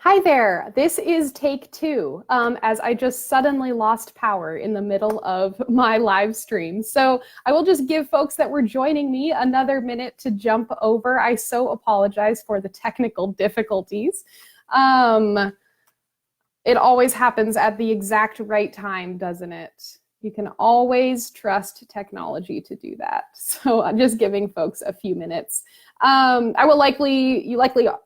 Hi there, this is take two, as I just suddenly lost power in the middle of my live stream. So I will just give folks that were joining me another minute to jump over. I so apologize for the technical difficulties. It always happens at the exact right time, doesn't it? You can always trust technology to do that. So I'm just giving folks a few minutes. I will likely,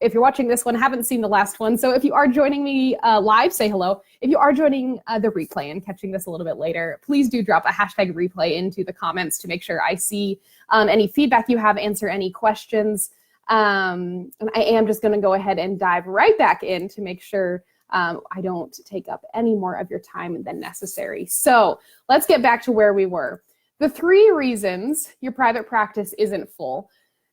if you're watching this one, haven't seen the last one. So if you are joining me live, say hello. If you are joining the replay and catching this a little bit later, please do drop a hashtag replay into the comments to make sure I see any feedback you have, answer any questions. And I am just gonna go ahead and dive right back in to make sure I don't take up any more of your time than necessary. So let's get back to where we were. The 3 reasons your private practice isn't full.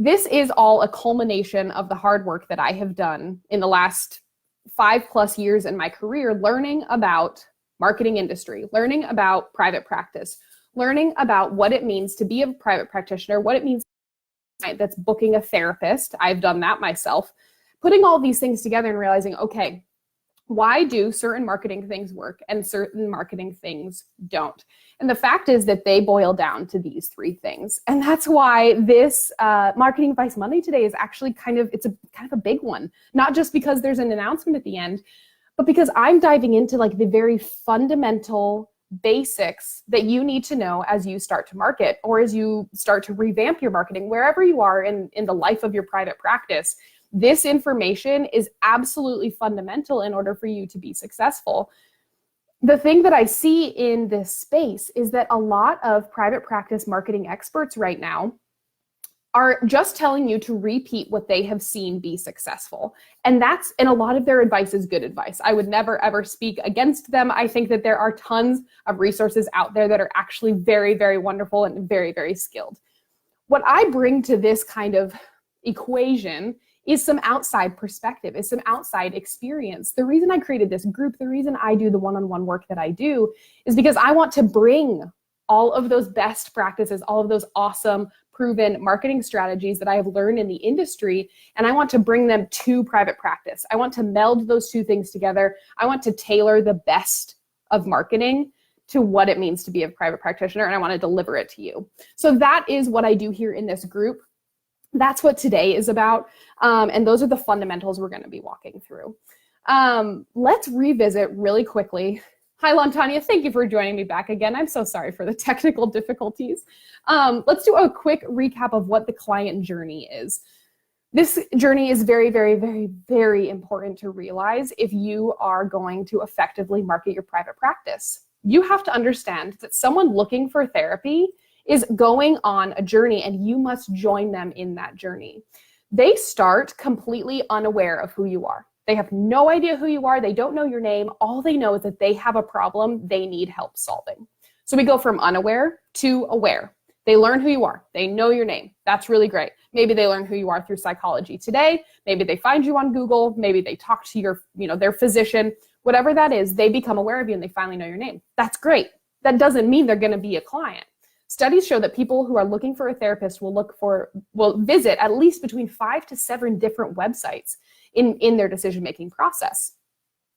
This is all a culmination of the hard work that I have done in the last 5+ years in my career, learning about marketing industry, learning about private practice, learning about what it means to be a private practitioner, what it means that's booking a therapist. I've done that myself. Putting all these things together and realizing, okay, why do certain marketing things work and certain marketing things don't? And the fact is that they boil down to these 3 things. And that's why this Marketing Advice Monday today is actually kind of a big one. Not just because there's an announcement at the end, but because I'm diving into like the very fundamental basics that you need to know as you start to market or as you start to revamp your marketing, wherever you are in the life of your private practice. This information is absolutely fundamental in order for you to be successful. The thing that I see in this space is that a lot of private practice marketing experts right now are just telling you to repeat what they have seen be successful. And a lot of their advice is good advice. I would never, ever speak against them. I think that there are tons of resources out there that are actually very, very wonderful and very, very skilled. What I bring to this kind of equation is some outside perspective, is some outside experience. The reason I created this group, the reason I do the one-on-one work that I do is because I want to bring all of those best practices, all of those awesome, proven marketing strategies that I have learned in the industry, and I want to bring them to private practice. I want to meld those 2 things together. I want to tailor the best of marketing to what it means to be a private practitioner, and I want to deliver it to you. So that is what I do here in this group. That's what today is about, and those are the fundamentals we're going to be walking through. Let's revisit really quickly. Hi, Lantanya. Thank you for joining me back again. I'm so sorry for the technical difficulties. Let's do a quick recap of what the client journey is. This journey is very, very, very, very important to realize if you are going to effectively market your private practice. You have to understand that someone looking for therapy is going on a journey, and you must join them in that journey. They start completely unaware of who you are. They have no idea who you are. They don't know your name. All they know is that they have a problem they need help solving. So we go from unaware to aware. They learn who you are. They know your name. That's really great. Maybe they learn who you are through Psychology Today. Maybe they find you on Google. Maybe they talk to their physician. Whatever that is, they become aware of you and they finally know your name. That's great. That doesn't mean they're going to be a client. Studies show that people who are looking for a therapist will visit at least between 5 to 7 different websites in their decision-making process.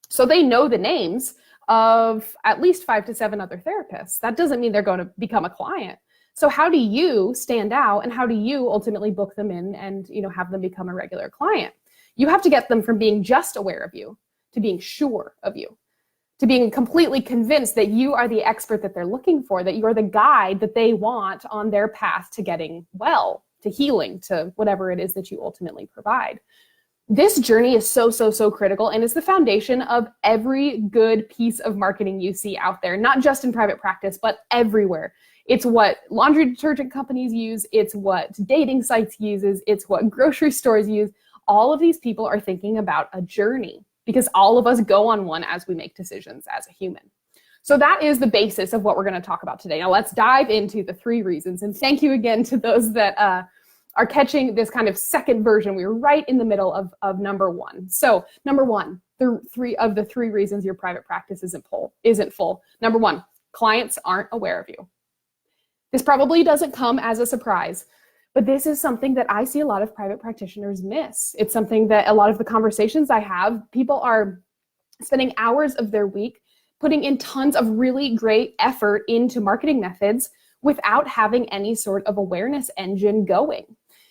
So they know the names of at least 5 to 7 other therapists. That doesn't mean they're going to become a client. So how do you stand out, and how do you ultimately book them in and have them become a regular client? You have to get them from being just aware of you to being sure of you, to being completely convinced that you are the expert that they're looking for, that you are the guide that they want on their path to getting well, to healing, to whatever it is that you ultimately provide. This journey is so, so, so critical, and it's the foundation of every good piece of marketing you see out there, not just in private practice, but everywhere. It's what laundry detergent companies use. It's what dating sites uses. It's what grocery stores use. All of these people are thinking about a journey, because all of us go on one as we make decisions as a human. So that is the basis of what we're going to talk about today. Now let's dive into the 3 reasons. And thank you again to those that are catching this kind of second version. We were right in the middle of number 1. So number 1, the 3 reasons your private practice isn't full. Number 1, clients aren't aware of you. This probably doesn't come as a surprise, But this is something that I see a lot of private practitioners miss. It's something that a lot of the conversations I have, people are spending hours of their week putting in tons of really great effort into marketing methods without having any sort of awareness engine going.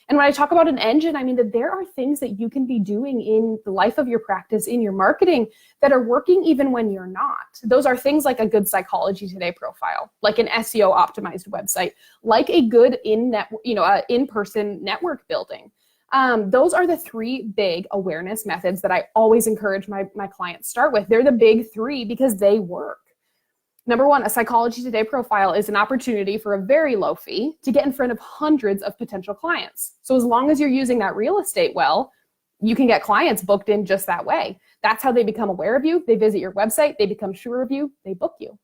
And when I talk about an engine, I mean that there are things that you can be doing in the life of your practice, in your marketing, that are working even when you're not. Those are things like a good Psychology Today profile, like an SEO optimized website, like a good in-person network building. Those are the three big awareness methods that I always encourage my clients start with. They're the big three because they work. Number one, a Psychology Today profile is an opportunity for a very low fee to get in front of hundreds of potential clients. So as long as you're using that real estate well, you can get clients booked in just that way. That's how they become aware of you. They visit your website, they become sure of you, they book you.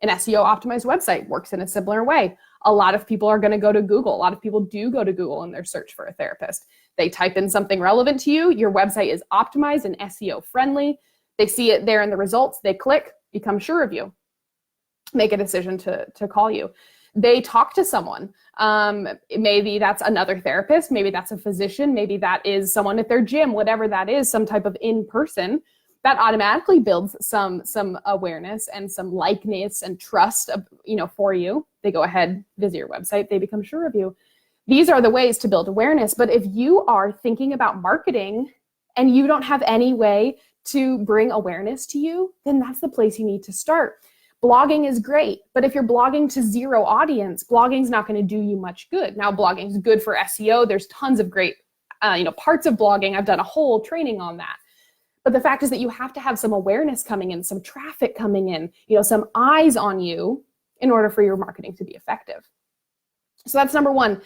An SEO optimized website works in a similar way. A lot of people are going to go to Google. A lot of people do go to Google in their search for a therapist. They type in something relevant to you. Your website is optimized and SEO friendly. They see it there in the results. They click, become sure of you, make a decision to call you. They talk to someone. Maybe that's another therapist. Maybe that's a physician. Maybe that is someone at their gym, whatever that is, some type of in-person. That automatically builds some awareness and some likeness and trust, for you. They go ahead, visit your website, they become sure of you. These are the ways to build awareness. But if you are thinking about marketing and you don't have any way to bring awareness to you, then that's the place you need to start. Blogging is great, but if you're blogging to zero audience, blogging's not going to do you much good. Now, blogging is good for SEO. There's tons of great, parts of blogging. I've done a whole training on that. But the fact is that you have to have some awareness coming in, some traffic coming in, some eyes on you in order for your marketing to be effective. So that's number one.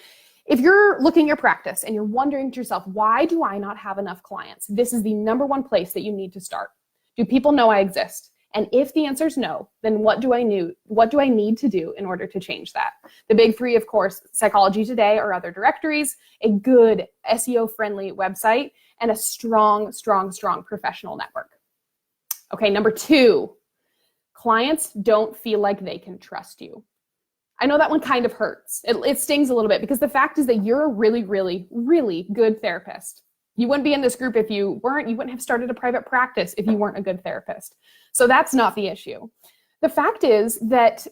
If you're looking at your practice and you're wondering to yourself, why do I not have enough clients? This is the number one place that you need to start. Do people know I exist? And if the answer is no, then what do I need to do in order to change that? The big three, of course, Psychology Today or other directories, a good SEO-friendly website, and a strong professional network. Okay, number two, clients don't feel like they can trust you. I know that one kind of hurts. It stings a little bit because the fact is that you're a really, really, really good therapist. You wouldn't be in this group if you weren't. You wouldn't have started a private practice if you weren't a good therapist. So that's not the issue. The fact is that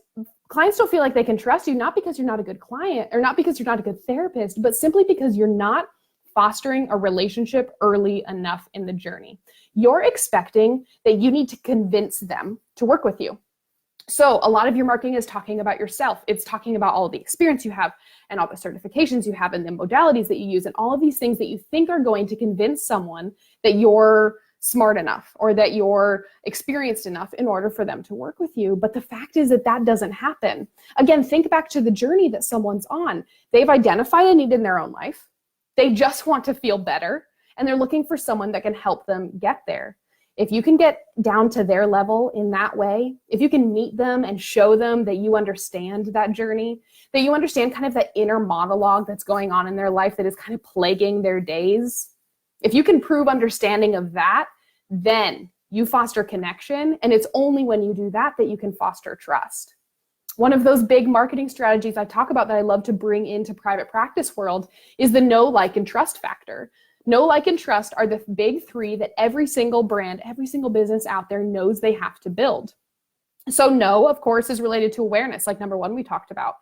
clients don't feel like they can trust you, not because you're not a good client or not because you're not a good therapist, but simply because you're not fostering a relationship early enough in the journey. You're expecting that you need to convince them to work with you. So a lot of your marketing is talking about yourself. It's talking about all the experience you have and all the certifications you have and the modalities that you use and all of these things that you think are going to convince someone that you're smart enough or that you're experienced enough in order for them to work with you. But the fact is that that doesn't happen. Again, think back to the journey that someone's on. They've identified a need in their own life. They just want to feel better and they're looking for someone that can help them get there. If you can get down to their level in that way, if you can meet them and show them that you understand that journey, that you understand kind of that inner monologue that's going on in their life that is kind of plaguing their days, if you can prove understanding of that, then you foster connection. And it's only when you do that that you can foster trust. One of those big marketing strategies I talk about that I love to bring into private practice world is the know, like, and trust factor. Know, like, and trust are the big three that every single brand, every single business out there knows they have to build. So know, of course, is related to awareness, like number one we talked about.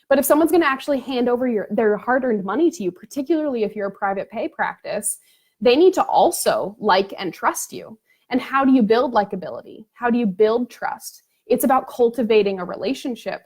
But if someone's going to actually hand over their hard-earned money to you, particularly if you're a private pay practice, they need to also like and trust you. And how do you build likability? How do you build trust? It's about cultivating a relationship.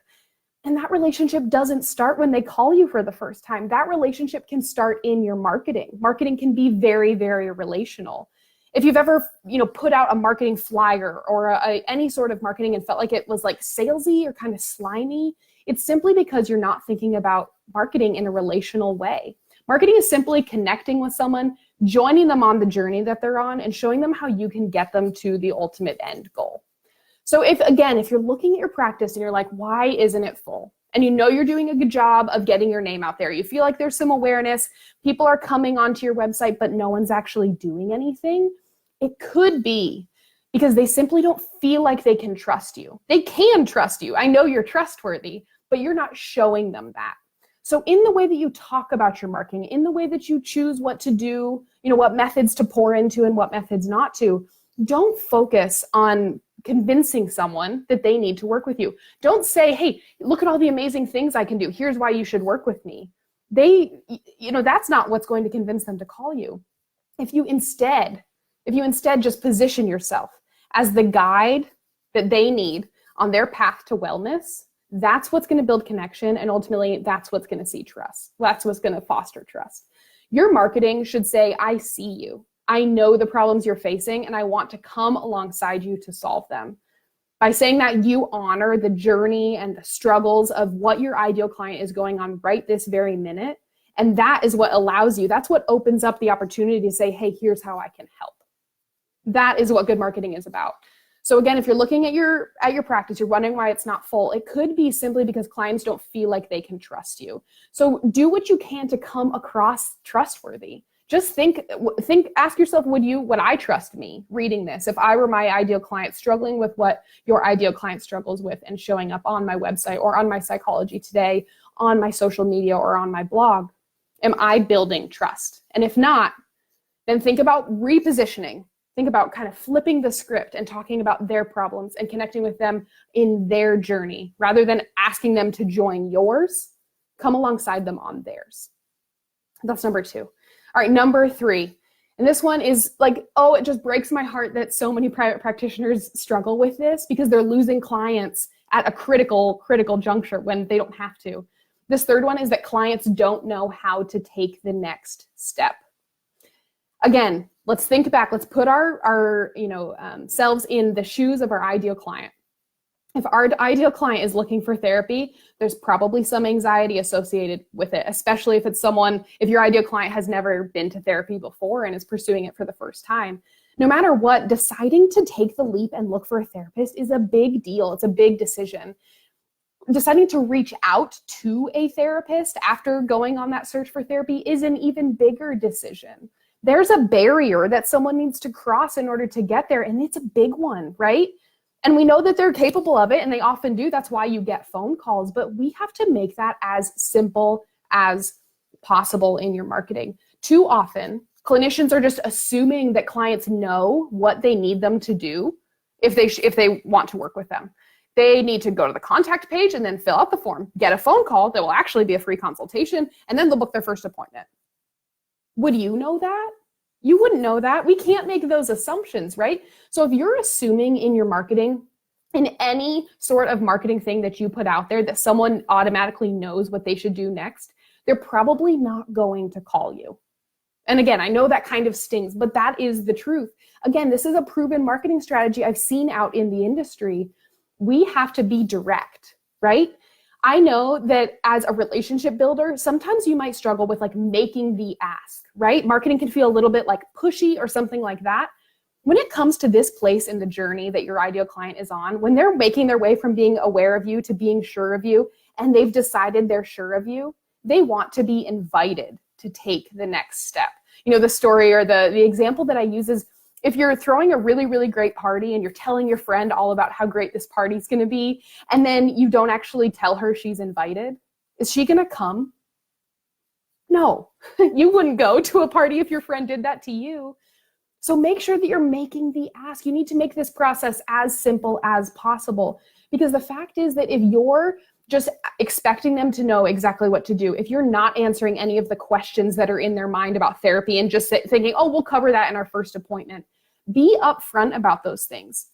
And that relationship doesn't start when they call you for the first time. That relationship can start in your marketing. Marketing can be very, very relational. If you've ever, put out a marketing flyer or any sort of marketing and felt like it was like salesy or kind of slimy, it's simply because you're not thinking about marketing in a relational way. Marketing is simply connecting with someone, joining them on the journey that they're on, and showing them how you can get them to the ultimate end goal. So if you're looking at your practice and you're like, why isn't it full? And you're doing a good job of getting your name out there. You feel like there's some awareness. People are coming onto your website, but no one's actually doing anything. It could be because they simply don't feel like they can trust you. They can trust you. I know you're trustworthy, but you're not showing them that. So in the way that you talk about your marketing, in the way that you choose what to do, what methods to pour into and what methods not to, don't focus on convincing someone that they need to work with you. Don't say, hey, look at all the amazing things I can do. Here's why you should work with me. That's not what's going to convince them to call you. If you instead just position yourself as the guide that they need on their path to wellness, that's what's going to build connection. And ultimately, that's what's going to see trust. That's what's going to foster trust. Your marketing should say, I see you. I know the problems you're facing, and I want to come alongside you to solve them. By saying that, you honor the journey and the struggles of what your ideal client is going on right this very minute. And that is what allows you, that's what opens up the opportunity to say, hey, here's how I can help. That is what good marketing is about. So again, if you're looking at your practice, you're wondering why it's not full, it could be simply because clients don't feel like they can trust you. So do what you can to come across trustworthy. Just ask yourself, would I trust me reading this if I were my ideal client struggling with what your ideal client struggles with and showing up on my website or on my Psychology Today, on my social media or on my blog? Am I building trust? And if not, then think about repositioning. Think about kind of flipping the script and talking about their problems and connecting with them in their journey rather than asking them to join yours. Come alongside them on theirs. That's number 2. All right, number 3. And this one is like, it just breaks my heart that so many private practitioners struggle with this because they're losing clients at a critical juncture when they don't have to. This third one is that clients don't know how to take the next step. Again, let's think back. Let's put our selves in the shoes of our ideal client. If our ideal client is looking for therapy, there's probably some anxiety associated with it, especially if your ideal client has never been to therapy before and is pursuing it for the first time. No matter what, deciding to take the leap and look for a therapist is a big deal. It's a big decision. Deciding to reach out to a therapist after going on that search for therapy is an even bigger decision. There's a barrier that someone needs to cross in order to get there, and it's a big one, right? And we know that they're capable of it, and they often do. That's why you get phone calls. But we have to make that as simple as possible in your marketing. Too often, clinicians are just assuming that clients know what they need them to do if they want to work with them. They need to go to the contact page and then fill out the form, get a phone call that will actually be a free consultation, and then they'll book their first appointment. Would you know that? You wouldn't know that. We can't make those assumptions, right? So if you're assuming in your marketing, in any sort of marketing thing that you put out there, that someone automatically knows what they should do next, they're probably not going to call you. And again, I know that kind of stings, but that is the truth. Again, this is a proven marketing strategy I've seen out in the industry. We have to be direct, right? I know that as a relationship builder, sometimes you might struggle with making the ask, right? Marketing can feel a little bit pushy or something like that. When it comes to this place in the journey that your ideal client is on, when they're making their way from being aware of you to being sure of you, and they've decided they're sure of you, they want to be invited to take the next step. The story or the example that I use is, if you're throwing a really, really great party and you're telling your friend all about how great this party's going to be, and then you don't actually tell her she's invited, is she going to come? No, you wouldn't go to a party if your friend did that to you. So make sure that you're making the ask. You need to make this process as simple as possible, because the fact is that if you're just expecting them to know exactly what to do, if you're not answering any of the questions that are in their mind about therapy and just thinking, we'll cover that in our first appointment, be upfront about those things.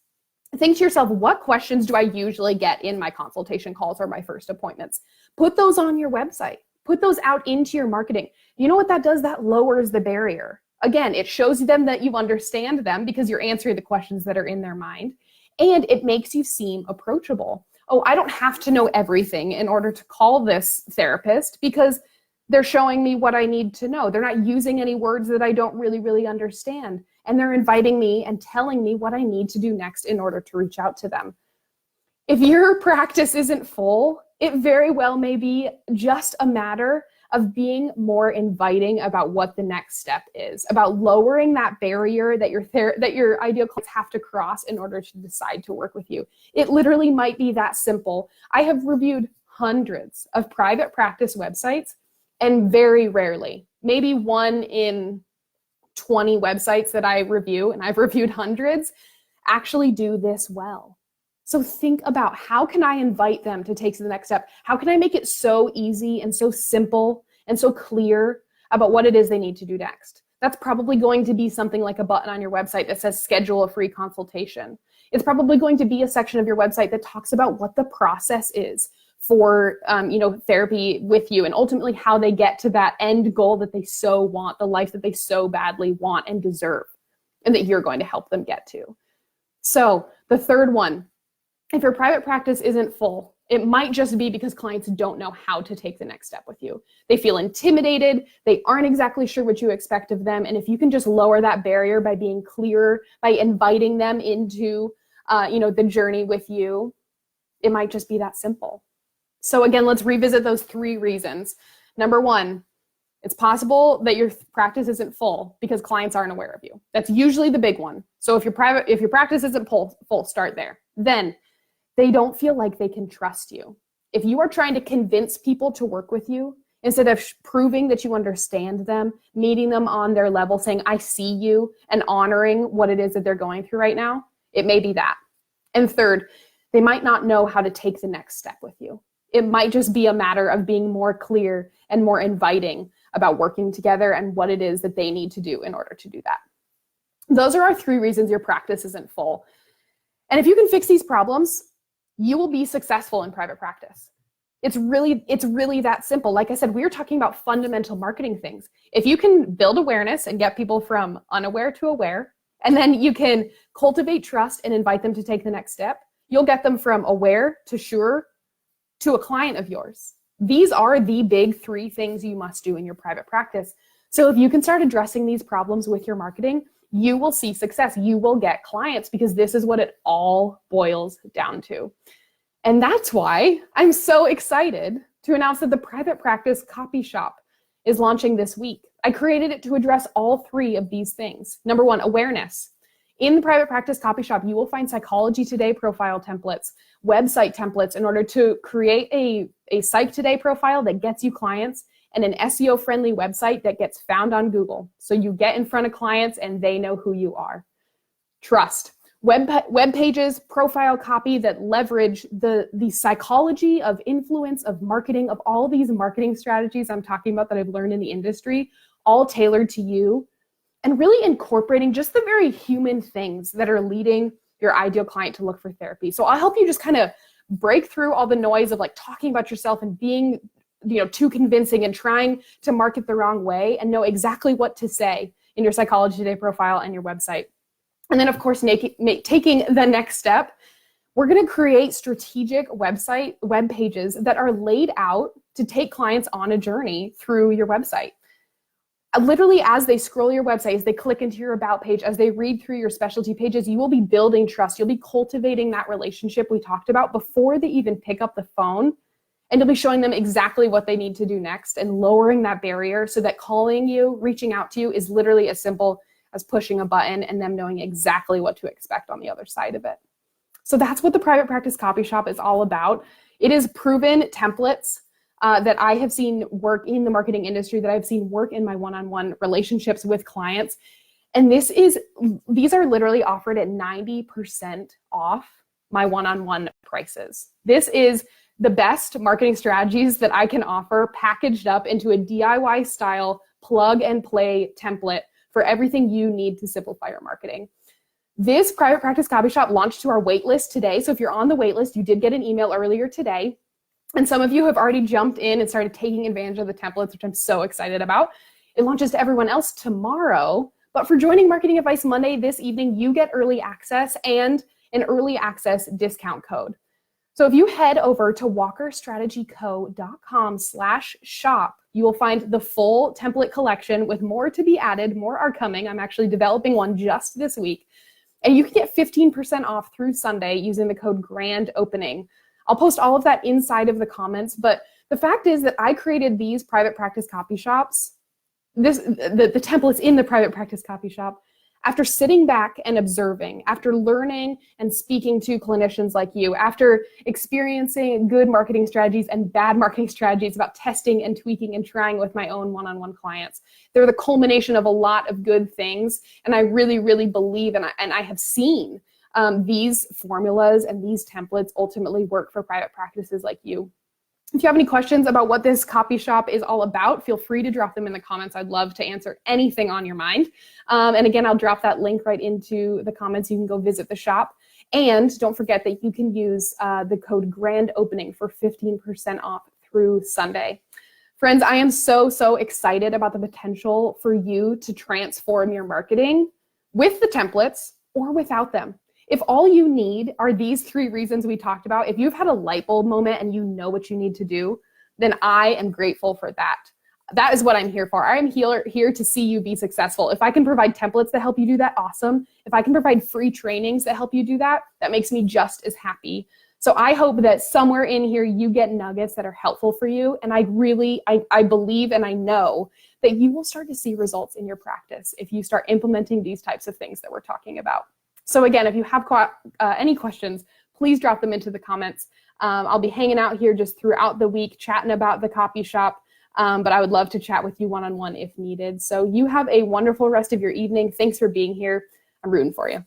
Think to yourself, what questions do I usually get in my consultation calls or my first appointments? Put those on your website. Put those out into your marketing. You know what that does? That lowers the barrier. Again, it shows them that you understand them because you're answering the questions that are in their mind, and it makes you seem approachable. I don't have to know everything in order to call this therapist because they're showing me what I need to know. They're not using any words that I don't really, really understand. And they're inviting me and telling me what I need to do next in order to reach out to them. If your practice isn't full, it very well may be just a matter of being more inviting about what the next step is, about lowering that barrier that your ideal clients have to cross in order to decide to work with you. It literally might be that simple. I have reviewed hundreds of private practice websites, and very rarely, maybe 1 in 20 websites that I review, and I've reviewed hundreds, actually do this well. So think about, how can I invite them to take to the next step? How can I make it so easy and so simple and so clear about what it is they need to do next? That's probably going to be something like a button on your website that says schedule a free consultation. It's probably going to be a section of your website that talks about what the process is for therapy with you, and ultimately how they get to that end goal that they so want, the life that they so badly want and deserve, and that you're going to help them get to. So the third one, if your private practice isn't full, it might just be because clients don't know how to take the next step with you. They feel intimidated. They aren't exactly sure what you expect of them. And if you can just lower that barrier by being clearer, by inviting them into the journey with you, it might just be that simple. So again, let's revisit those 3 reasons. Number 1, it's possible that your practice isn't full because clients aren't aware of you. That's usually the big one. So if your practice isn't full, start there. Then they don't feel like they can trust you. If you are trying to convince people to work with you, instead of proving that you understand them, meeting them on their level, saying, I see you, and honoring what it is that they're going through right now, it may be that. And third, they might not know how to take the next step with you. It might just be a matter of being more clear and more inviting about working together and what it is that they need to do in order to do that. Those are our 3 reasons your practice isn't full. And if you can fix these problems, you will be successful in private practice. It's really that simple. Like I said, we were talking about fundamental marketing things. If you can build awareness and get people from unaware to aware, and then you can cultivate trust and invite them to take the next step, you'll get them from aware to sure to a client of yours. These are the big 3 things you must do in your private practice. So if you can start addressing these problems with your marketing, you will see success. You will get clients, because this is what it all boils down to. And that's why I'm so excited to announce that the Private Practice Copy Shop is launching this week. I created it to address all 3 of these things. Number 1, awareness. In the Private Practice Copy Shop, you will find Psychology Today profile templates, website templates in order to create a Psych Today profile that gets you clients, and an SEO-friendly website that gets found on Google. So you get in front of clients and they know who you are. Trust. Web pages, profile copy that leverage the psychology of influence, of marketing, of all these marketing strategies I'm talking about that I've learned in the industry, all tailored to you, and really incorporating just the very human things that are leading your ideal client to look for therapy. So I'll help you just kind of break through all the noise of like talking about yourself and being too convincing and trying to market the wrong way, and know exactly what to say in your Psychology Today profile and your website. And then, of course, taking the next step, we're going to create strategic web pages that are laid out to take clients on a journey through your website. Literally, as they scroll your website, as they click into your About page, as they read through your specialty pages, you will be building trust. You'll be cultivating that relationship we talked about before they even pick up the phone. And you'll be showing them exactly what they need to do next and lowering that barrier so that calling you, reaching out to you is literally as simple as pushing a button and them knowing exactly what to expect on the other side of it. So that's what the Private Practice Copy Shop is all about. It is proven templates that I have seen work in the marketing industry, that I've seen work in my one-on-one relationships with clients. And these are literally offered at 90% off my one-on-one prices. This is the best marketing strategies that I can offer packaged up into a DIY style plug and play template for everything you need to simplify your marketing. This Private Practice Copy Shop launched to our wait list today. So if you're on the wait list, you did get an email earlier today. And some of you have already jumped in and started taking advantage of the templates, which I'm so excited about. It launches to everyone else tomorrow. But for joining Marketing Advice Monday this evening, you get early access and an early access discount code. So if you head over to walkerstrategyco.com/shop, you will find the full template collection with more to be added. More are coming. I'm actually developing one just this week. And you can get 15% off through Sunday using the code GRANDOPENING. I'll post all of that inside of the comments. But the fact is that I created these Private Practice Copy Shops, the templates in the Private Practice Copy Shop, After sitting back and observing, after learning and speaking to clinicians like you, after experiencing good marketing strategies and bad marketing strategies about testing and tweaking and trying with my own one-on-one clients, they're the culmination of a lot of good things. And I really, really believe, and I have seen these formulas and these templates ultimately work for private practices like you. If you have any questions about what this copy shop is all about, feel free to drop them in the comments. I'd love to answer anything on your mind. And again, I'll drop that link right into the comments. You can go visit the shop. And don't forget that you can use the code GRANDOPENING for 15% off through Sunday. Friends, I am so, so excited about the potential for you to transform your marketing with the templates or without them. If all you need are these 3 reasons we talked about, if you've had a light bulb moment and you know what you need to do, then I am grateful for that. That is what I'm here for. I am here to see you be successful. If I can provide templates that help you do that, awesome. If I can provide free trainings that help you do that, that makes me just as happy. So I hope that somewhere in here you get nuggets that are helpful for you. And I believe and I know that you will start to see results in your practice if you start implementing these types of things that we're talking about. So again, if you have any questions, please drop them into the comments. I'll be hanging out here just throughout the week, chatting about the copy shop, but I would love to chat with you one-on-one if needed. So you have a wonderful rest of your evening. Thanks for being here. I'm rooting for you.